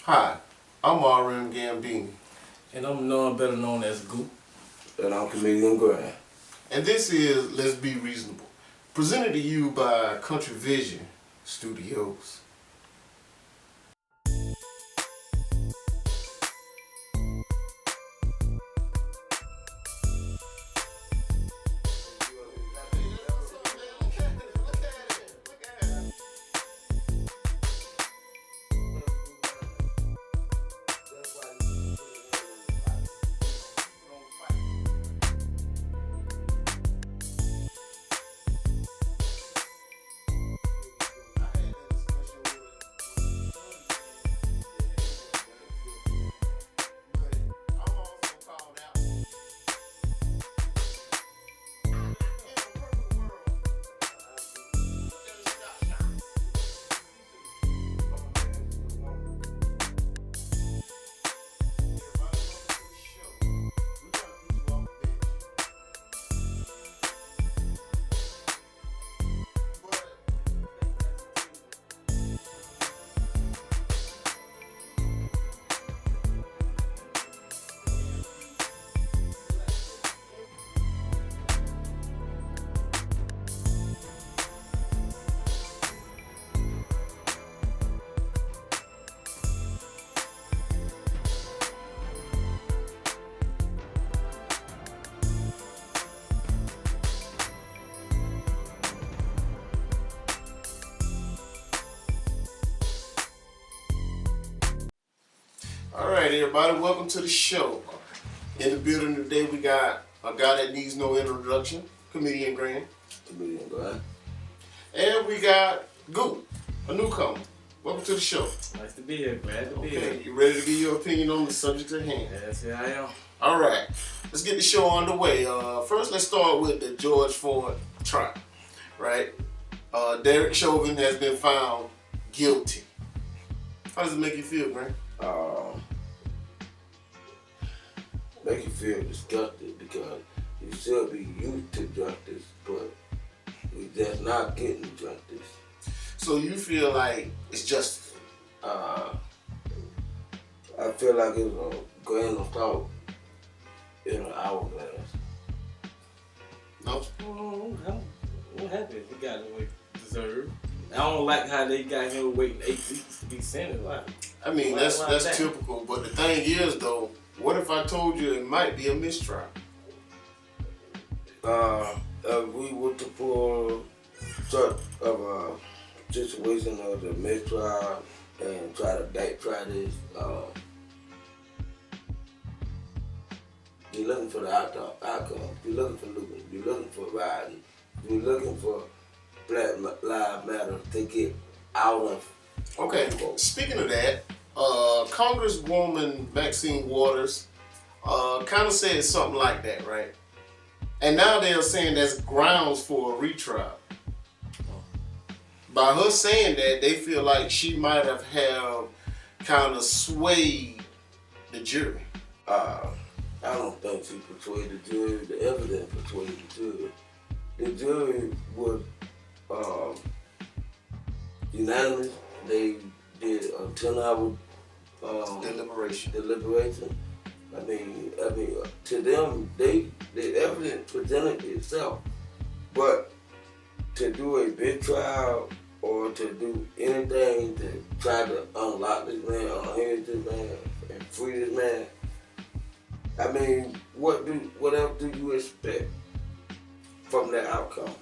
Hi, I'm RM Gambini. And I'm better known as Goo. And I'm Comedian Grand. And this is Let's Be Reasonable, presented to you by Country Vision Studios. Alright everybody, welcome to the show. In the building today we got a guy that needs no introduction, Comedian Grand. Comedian Grand. And we got Goo, a newcomer. Welcome to the show. Nice to be here. Glad to be here. Okay, you ready to give your opinion on the subject at hand? Yes, yeah, I am. Alright, let's get the show underway. First let's start with the George Floyd trial, right? Derek Chauvin has been found guilty. How does it make you feel, Grand? Make you feel disgusted because you should be used to justice, but we just not getting justice. So you feel like it's justice? I feel like it's a grain of salt in an hourglass. No? I'm happy he got what he deserved. I don't like how they got him waiting 8 weeks to be sentenced. I mean, that's typical, but the thing is though, what if I told you it might be a mistrial? We were to pull sort of a situation of the mistrial and try to backtrack this. You're looking for the outcome. You're looking for looting. You're looking for rioting. You're looking for Black Lives Matter to get out of. Okay, speaking of that, Congresswoman Maxine Waters kind of said something like that, right? And now they're saying that's grounds for a retrial. By her saying that, they feel like she might have kind of swayed the jury. I don't think she persuaded the jury. The evidence persuaded the jury. The jury was unanimous. They did a 10-hour Deliberation. I mean, to them, the evidence presented itself. But to do a big trial or to do anything to try to unlock this man, unhinge this man, and free this man, I mean, what else do you expect from that outcome?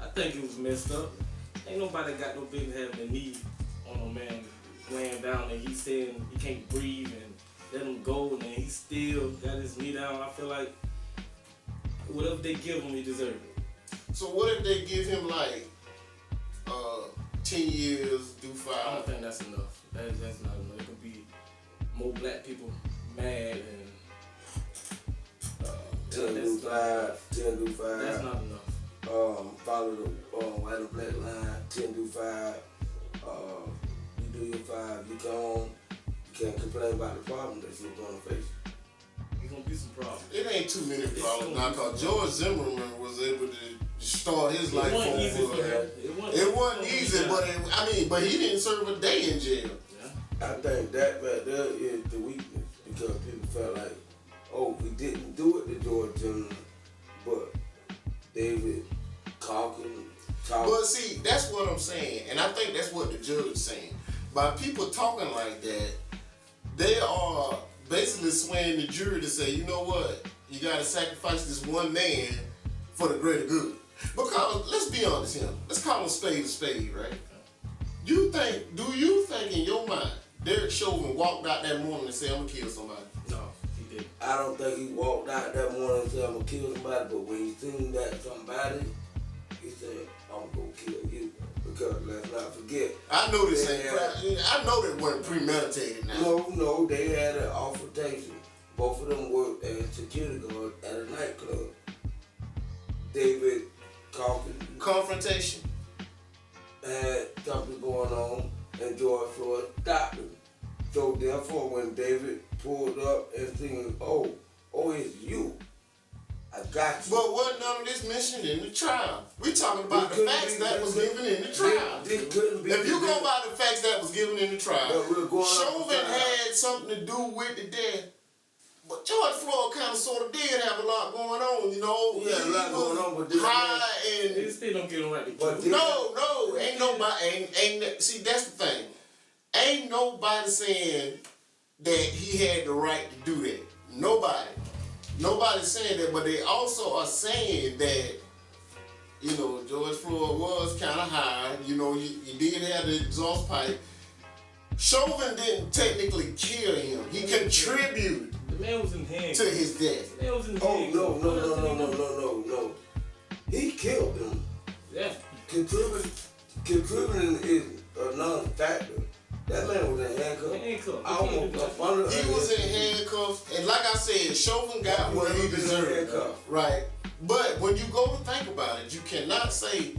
I think it was messed up. Ain't nobody got no business having a knee on a man laying down and he's saying he can't breathe and let him go and he still got his knee down. I feel like whatever they give him, he deserves it. So what if they give him like 10 years, do 5? I don't think that's enough. That's not enough. It could be more black people mad and 10 do 5. That's not enough. Follow the white and black line, 10 do 5. You do your 5, you go home. You can't complain about the problem that you're going to face. There's gonna be some problems. It ain't too many problems now, because George Zimmerman was able to start his life wasn't over. easy for him. It wasn't easy, but he didn't serve a day in jail. I think that right there is the weakness because people felt like, oh, we didn't do it to George Jr., but David talking. But see, that's what I'm saying, and I think that's what the judge is saying. By people talking like that, they are basically swaying the jury to say, you know what, you got to sacrifice this one man for the greater good. Because let's be honest here, let's call him spade a spade, right? Do you think in your mind, Derek Chauvin walked out that morning and said, I'm gonna kill somebody? No, he didn't. I don't think he walked out that morning and said, I'm gonna kill somebody, but when he seen that somebody, he said, I'm gonna kill you. Because let's not forget. I know this ain't I know that wasn't premeditated now. No, they had an altercation. Both of them worked as security guards at a nightclub. David Confrontation. had something going on, and George Floyd stopped him. So therefore, when David pulled up and seen, oh, it's you. I got you. But wasn't none of this mentioned in the trial? We talking about the facts that was given in the trial. If you go by the facts that was given in the trial, Chauvin had something to do with the death. But George Floyd kind of sort of did have a lot going on, you know. Yeah, a lot going on, but high and they still don't get him right. But no, ain't nobody. See, that's the thing. Ain't nobody saying that he had the right to do that. Nobody's saying that, but they also are saying that, you know, George Floyd was kind of high. You know, you did have the exhaust pipe. Chauvin didn't technically kill him. He contributed. The man was in handcuffs. To his death. The man was in handcuffs. No. He killed him. Yeah. Contributing is a non-factor. That man was in handcuffs. He was in handcuffs, and like I said, Chauvin got what he deserved. Right. But when you go to think about it, you cannot say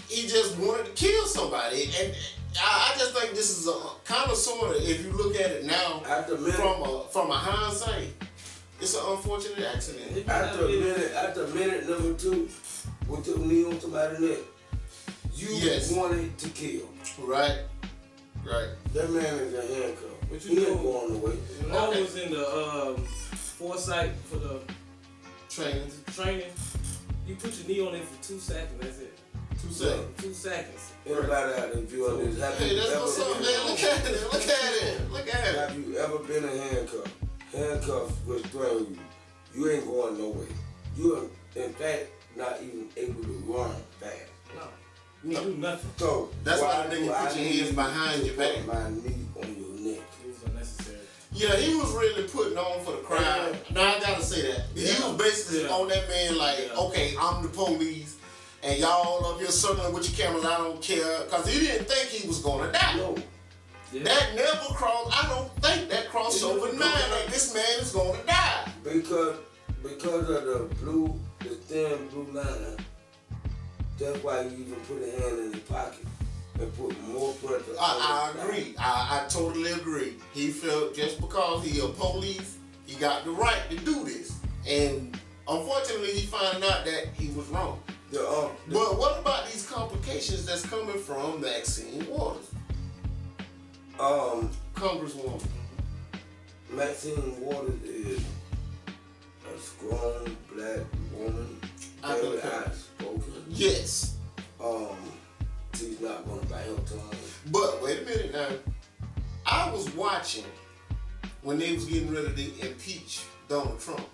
he just wanted to kill somebody. And I just think this is a kind of sort of, if you look at it now from a hindsight, it's an unfortunate accident. After minute number 2, with your knee on somebody's neck, you wanted to kill. Right. That man is in handcuffs. But he ain't going away. When I was in the foresight for the training, you put your knee on it for 2 seconds. That's it. 2 seconds. 2 seconds. Everybody out there viewing this. Hey, that's what's up, man. Look at it. Have you ever been in handcuffs? Handcuffs restrain you. You ain't going nowhere. You are, in fact, not even able to run fast. No. You do nothing. So that's why the nigga put your hands behind your back. My knee on your neck. It was unnecessary. Yeah, he was really putting on for the crowd. Now I gotta say that. He was basically on that man like, okay, I'm the police, and y'all up here circling with your cameras, I don't care. Cause he didn't think he was gonna die. No. Yeah. That never crossed, I don't think that crossed over mind like this man is gonna die. Because of the thin blue line, that's why you even put a hand in his pocket and put more pressure. I agree. I totally agree. He felt just because he a police, he got the right to do this. And unfortunately, he found out that he was wrong. But what about these complications that's coming from Maxine Waters? Congresswoman. Maxine Waters is a strong black woman, very outspoken. Yes. She's not going to bite her tongue. But wait a minute now. I was watching when they was getting ready to impeach Donald Trump.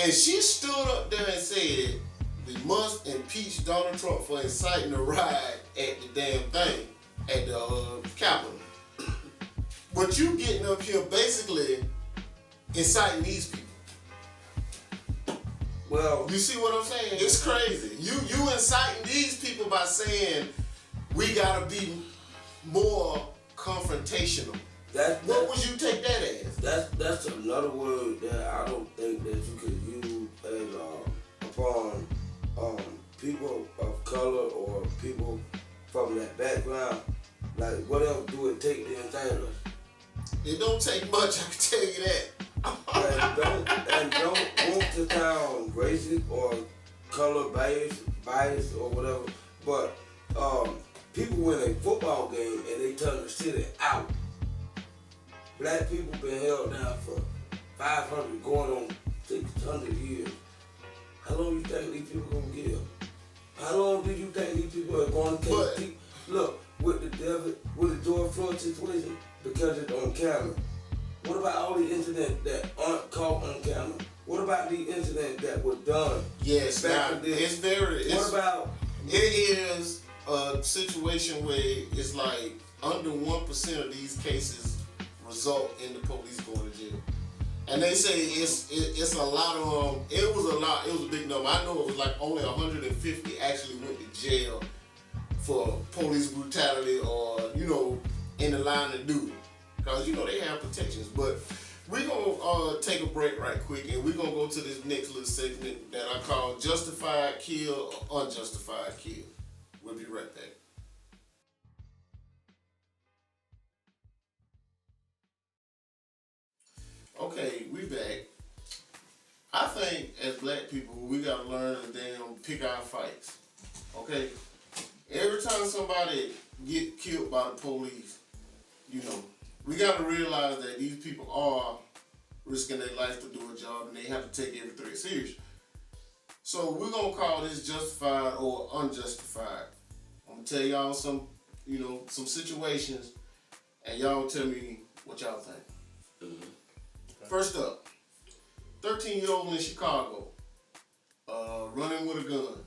And she stood up there and said, we must impeach Donald Trump for inciting a riot at the damn thing, at the Capitol. But you getting up here basically inciting these people. Well, you see what I'm saying? It's crazy. You inciting these people by saying we gotta be more confrontational. What would you take that as? That's another word that I don't think that you could use as upon people of color or people from that background. Like, what else do it take to incite us? It don't take much, I can tell you that. and don't want to sound racist or color bias or whatever. But people win a football game and they turn the city out. Black people been held down for 500 going on 600 years. How long you think these people gonna give? How long do you think these people are going to take? Look, with the George Floyd situation, because it's on camera. What about all the incidents that aren't caught on camera? What about the incidents that were done? Yes, back now, in this? It is a situation where it's like under 1% of these cases result in the police going to jail. And they say it's a lot of it was a big number. I know it was like only 150 actually went to jail for police brutality or, in the line of duty. Because, they have protections. But we're going to take a break right quick and we're going to go to this next little segment that I call Justified Kill or Unjustified Kill. We'll be right back. Okay, we back. I think as black people, we gotta learn to damn pick our fights. Okay? Every time somebody get killed by the police, we gotta realize that these people are risking their life to do a job and they have to take every threat serious. So we're gonna call this justified or unjustified. I'm gonna tell y'all some situations and y'all tell me what y'all think. Mm-hmm. First up, 13-year-old in Chicago, running with a gun.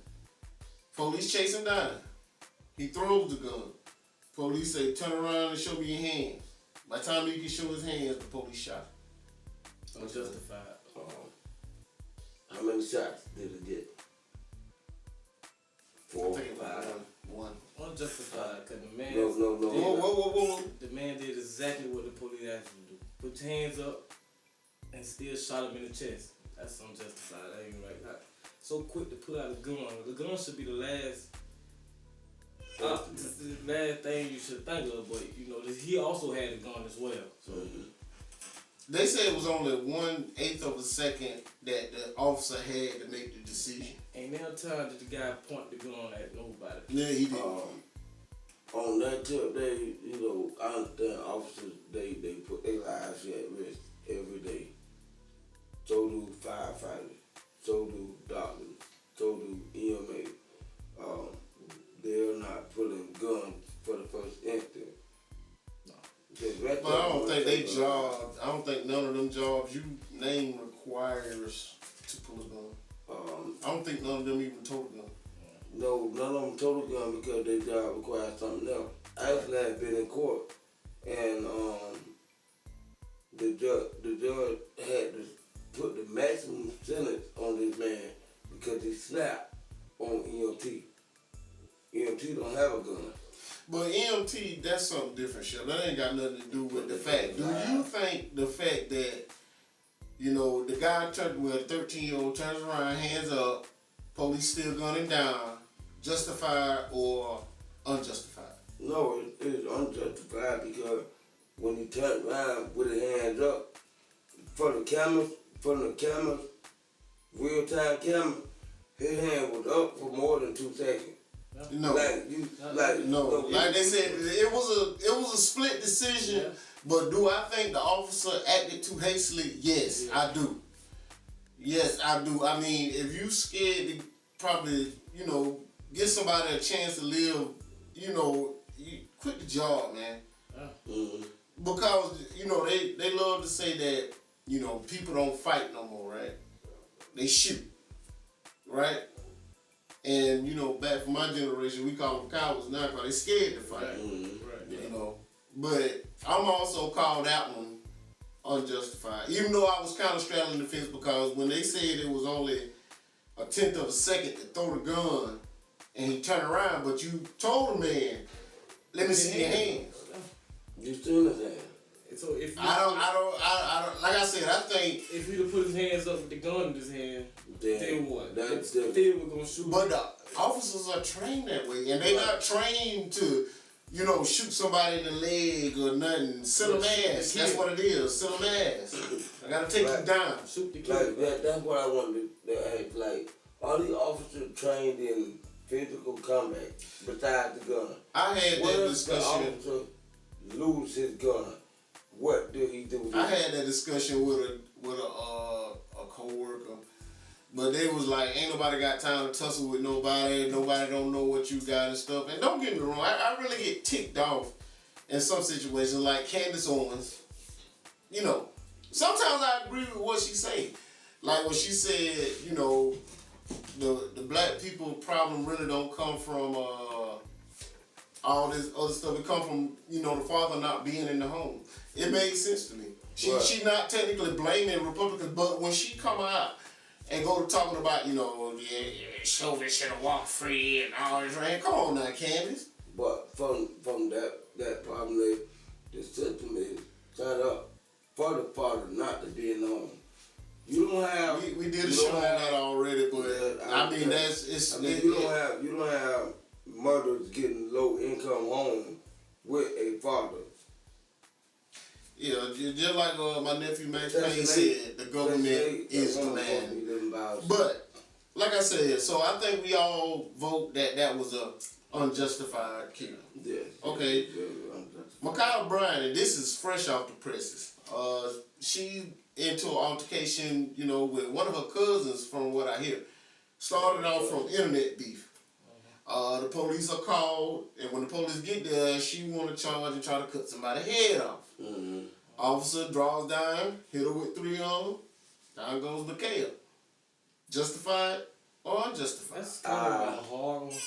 Police chase him down. He throws the gun. Police say, turn around and show me your hands. By the time he can show his hands, the police shot him. Unjustified. How many shots did it get? 4 or 5? One. Unjustified, because the man... No. Whoa. The man did exactly what the police asked him to do. Put your hands up and still shot him in the chest. That's unjustified. That ain't right. Not so quick to pull out a gun. The gun should be the last thing you should think of, but he also had a gun as well. So they said it was only 1/8 of a second that the officer had to make the decision. Ain't no time that the guy point the gun at nobody. Yeah, he did. On that tip, I understand officers, they put their lives at risk every day. So do firefighters, so do doctors, so do EMA. They're not pulling guns for the first instant. No. But I don't think none of them jobs you name requires to pull a gun. I don't think none of them even total gun. No, none of them total gun because their job requires something else. I actually have been in court and the judge had to put the maximum sentence on this man because he snapped on EMT. EMT don't have a gun. But EMT, that's something different, shit. That ain't got nothing to do with the fact. Do you think the fact that, the guy with a 13-year-old turns around, hands up, police still gunning down, justified or unjustified? No, it's unjustified because when he turned around with his hands up, from the cameras, real-time camera, his hand was up for more than 2 seconds. No, like they said, it was a split decision. Yeah. But do I think the officer acted too hastily? Yes, yeah. I do. Yes, I do. I mean, if you scared to probably, give somebody a chance to live, you quit the job, man. Mm-hmm. Because they love to say that people don't fight no more, right? They shoot, right? And back from my generation, we call them cowards now because they scared to fight. Mm-hmm. But I'm also called that one unjustified. Even though I was kind of straddling the fence because when they said it was only 1/10 of a second to throw the gun and he turned around, but you told the man, "Let me see your hands." You still his hand. So if I don't. Like I said, I think if he'd have put his hands up with the gun in his hand, then what? That's still we're gonna shoot. But the officers are trained that way, and they're not trained to, shoot somebody in the leg or nothing. Sit them ass. That's what it is. Sit them ass. I gotta take you down. Shoot the kid. That's what I wanted to ask. Like, Are the officers trained in physical combat besides the gun? I had What that if discussion. the officer lose his gun? What do he do? I had that discussion with a coworker, but they was like, ain't nobody got time to tussle with nobody. Nobody don't know what you got and stuff. And don't get me wrong, I really get ticked off in some situations, like Candace Owens. You know, sometimes I agree with what she say. Like when she said, you know, the black people problem really don't come from all this other stuff. It come from, you know, the father not being in the home. It made sense to me. She not technically blaming Republicans, but when she come out and go to talking about, you know, Chauvin should have walked free and all this, man, come on now, Candace. But from that problem, the system is set up for the father not to be in the home. You don't have. We did a show on that already, but I mean you don't have mothers getting low income home with a father. Yeah, just like my nephew Max Payne said, the government is the man. But like I said, so I think we all vote that was a unjustified killing. Yeah. Okay. Ma'Khia Bryant, this is fresh off the presses. She into an altercation, you know, with one of her cousins, from what I hear. Started off from internet beef. The police are called, and when the police get there, she want to charge and try to cut somebody's head off. Mm-hmm. Officer draws down, hit her with 3 on them. Down goes Ma'Khia. Justified or unjustified? That's kind of a hard one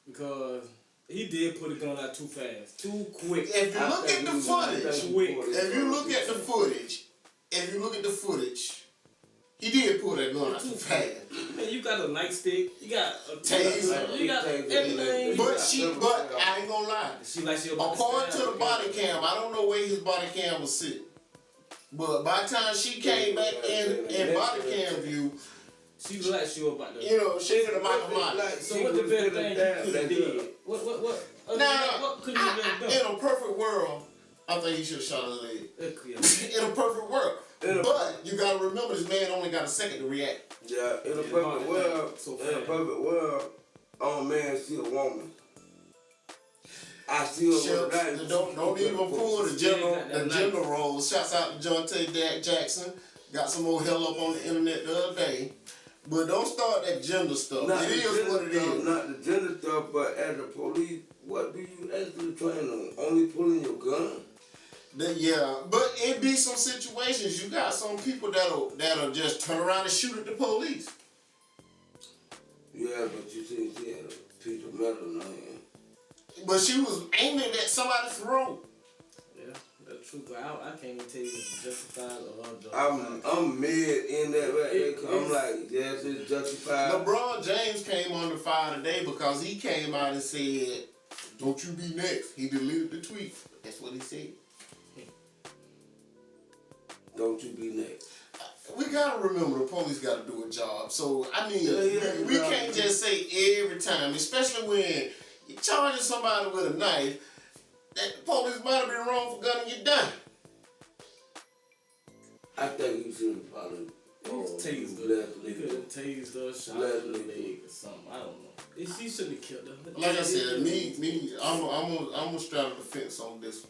because he did put a gun out too fast, too quick. If you look at the footage, he did pull that gun out too fast. Man, you got a nightstick, you got a taser, you got everything. But I ain't gonna lie. According According to the body cam, I don't know where his body cam was sitting. But by the time she came back in body cam view, she looked like she was about to. You know, she could have Michael Myers. So what the best thing you could have did? What could you have done? In a perfect world, I think he should have shot her leg. In a perfect world. But you gotta remember, this man only got a second to react. Yeah, in a perfect world, I'm a man, see a woman. I still don't even pull the gender roles. Shouts out to Jonte Jackson. Got some more hell up on the internet the other day. But don't start that gender stuff. It is what it is. Not the gender stuff, but as a police, what do you actually train on? Only pulling your gun? Yeah, but it be some situations. You got some people that'll just turn around and shoot at the police. Yeah, but you see, she had a piece of metal in her hand. But she was aiming at somebody's throat. Yeah, that's true. But I can't even tell you if it's justified or unjustified. I'm mid in that right there. I'm like, yes, it's justified. LeBron James came under fire today because he came out and said, "Don't you be next." He deleted the tweet. That's what he said. Don't you be next. We gotta remember the police gotta do a job. So I mean, we can't just say every time, especially when you're charging somebody with a knife, that the police might have been wrong for gunning you down. I think he should have probably tased her. He could have tased her, shot her in the leg or something. I don't know. She shouldn't have killed her. Like I said, I'm gonna straddle the fence on this one.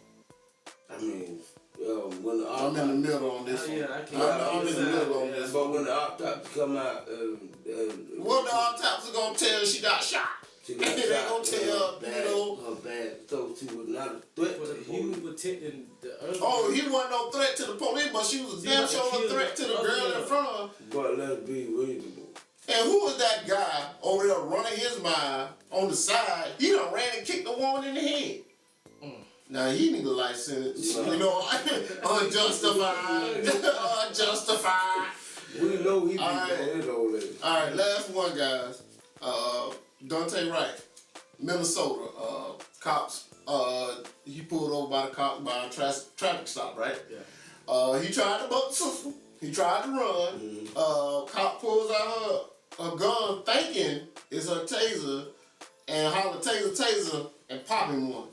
I mean, I'm in the middle on this one. Yeah, I can't. I'm in the middle on this. But when the autopsy come out, what the autopsy gonna tell? She got shot. She got they shot. gonna tell Her bad. So she was not a threat to the police. He was protecting the other. Oh, he wasn't no threat to the police, but she was damn sure a threat to the girl in front of her. But let's be reasonable. And who was that guy over there running his mile on the side? He done ran and kicked the woman in the head. Now he need a life sentence. You know, unjustified. Unjustified. We know he be his old lady. Alright, last one, guys. Dante Wright, Minnesota. Cops. He pulled over by the cop by a traffic stop, right? Yeah. He tried to buck the system. He tried to run. Mm-hmm. Cop pulls out her gun, thinking it's her taser, and holler taser, and pop him one.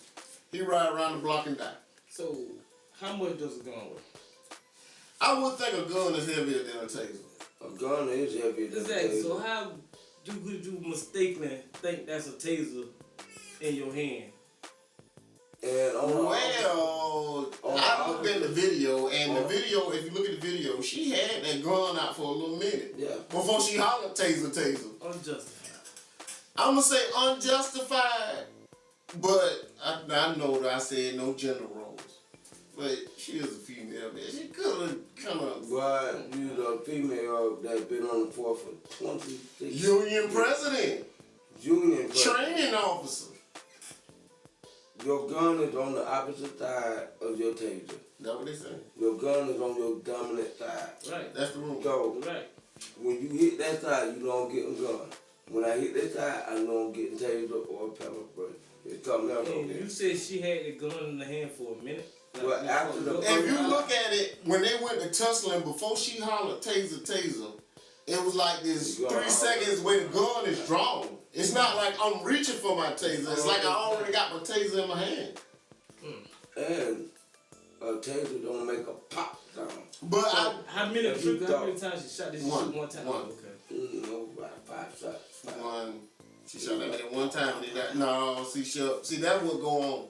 He ride around the block and die. So, how much does a gun weigh? I would think a gun is heavier than a taser. A gun is heavier than a taser. So how could you mistakenly think that's a taser in your hand? And I looked at the video, and the video, if you look at the video, she had that gun out for a little minute. Yeah. Before she hollered, taser. Unjustified. I'm going to say unjustified, but I know that I said no gender roles. But she is a female, man. She could have kind of... But you the female that's been on the force for 26 years. Union president. Union president. Training officer. Your gun is on the opposite side of your taser. That's what they say. Your gun is on your dominant side. Right. That's the rule. So Right. when you hit that side, you know I'm getting gun. When I hit that side, I know I'm getting taser or pepper spray. It's coming out And on there. you said she had the gun in the hand for a minute. But after the If you look at it, when they went to tussling, before she hollered taser, it was like this 3 seconds where the gun is drawn. It's not like I'm reaching for my taser. It's like I already got my taser in my hand. And a taser don't make a pop sound. But How many times she shot this? One. One time. One. Okay. No, about 5 shots. She shot that man one time and they got, no, see that's what go on.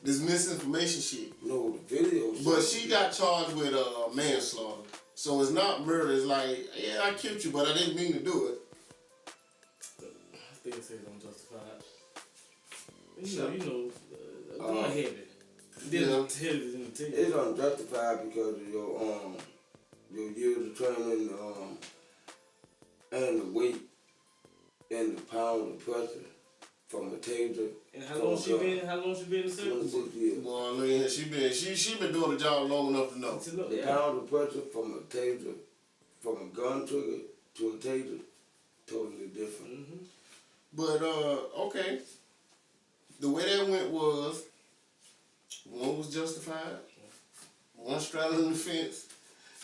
This misinformation shit. No, the video. But she got charged with manslaughter. So it's not murder. It's like, yeah, I killed you, but I didn't mean to do it. I think it says unjustified. Gun heavy. It's unjustified because of your years of training, and the weight and the pound of pressure from a taser. And how long she been in the service? 26 years. Well, I mean, she been doing the job long enough to know. The pound of pressure from a taser, from a gun trigger to a taser, totally different. Mm-hmm. But okay, the way that went was one was justified, one straddling the fence,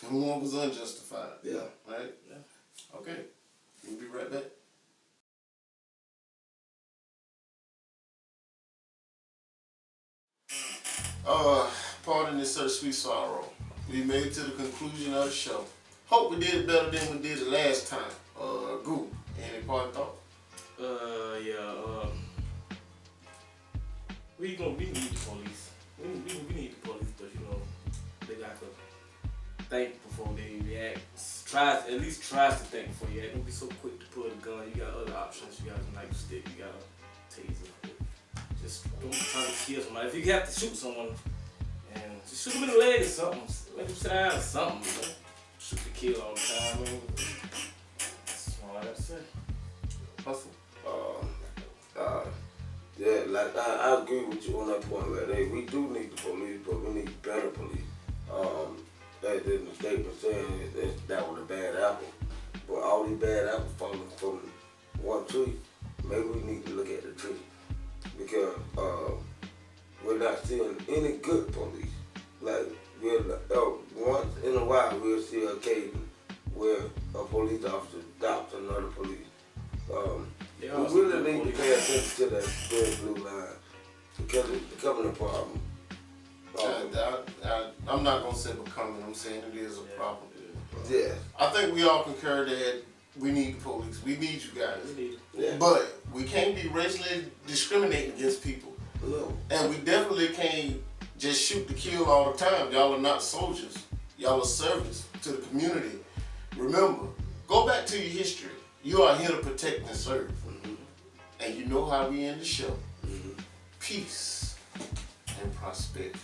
and one was unjustified. Yeah. Right? Yeah. Okay. We'll be right back. Pardon this such sweet sorrow. We made it to the conclusion of the show. Hope we did it better than we did it last time. Goo, any parting thoughts? We need the police. We need the police, but they got to think before they react. At least try to think before you act. Don't be so quick to pull the gun. You got other options. You got a nightstick. You got a taser. Just don't try to kill somebody. If you have to shoot someone, and just shoot them in the leg or something. Let them sit down or something. Shoot to kill all the time. I mean, that's all I got to say. Hustle. Yeah, like I agree with you on that point. Like, we do need the police, but we need better police. As in the statement saying that was a bad apple, but all these bad apples falling from one tree. Maybe we need to look at the tree because we're not seeing any good police. Like once in a while we'll see an occasion where a police officer stops another police. We really need to pay attention to that red blue line because it's becoming a problem. I'm not going to say becoming, I'm saying it is a problem. Yeah. I think we all concur that we need the police. We need you guys. Yeah. But we can't be racially discriminating against people. No. And we definitely can't just shoot to kill all the time. Y'all are not soldiers. Y'all are servants to the community. Remember, go back to your history. You are here to protect and serve. Mm-hmm. And you know how we end the show. Mm-hmm. Peace and prosperity.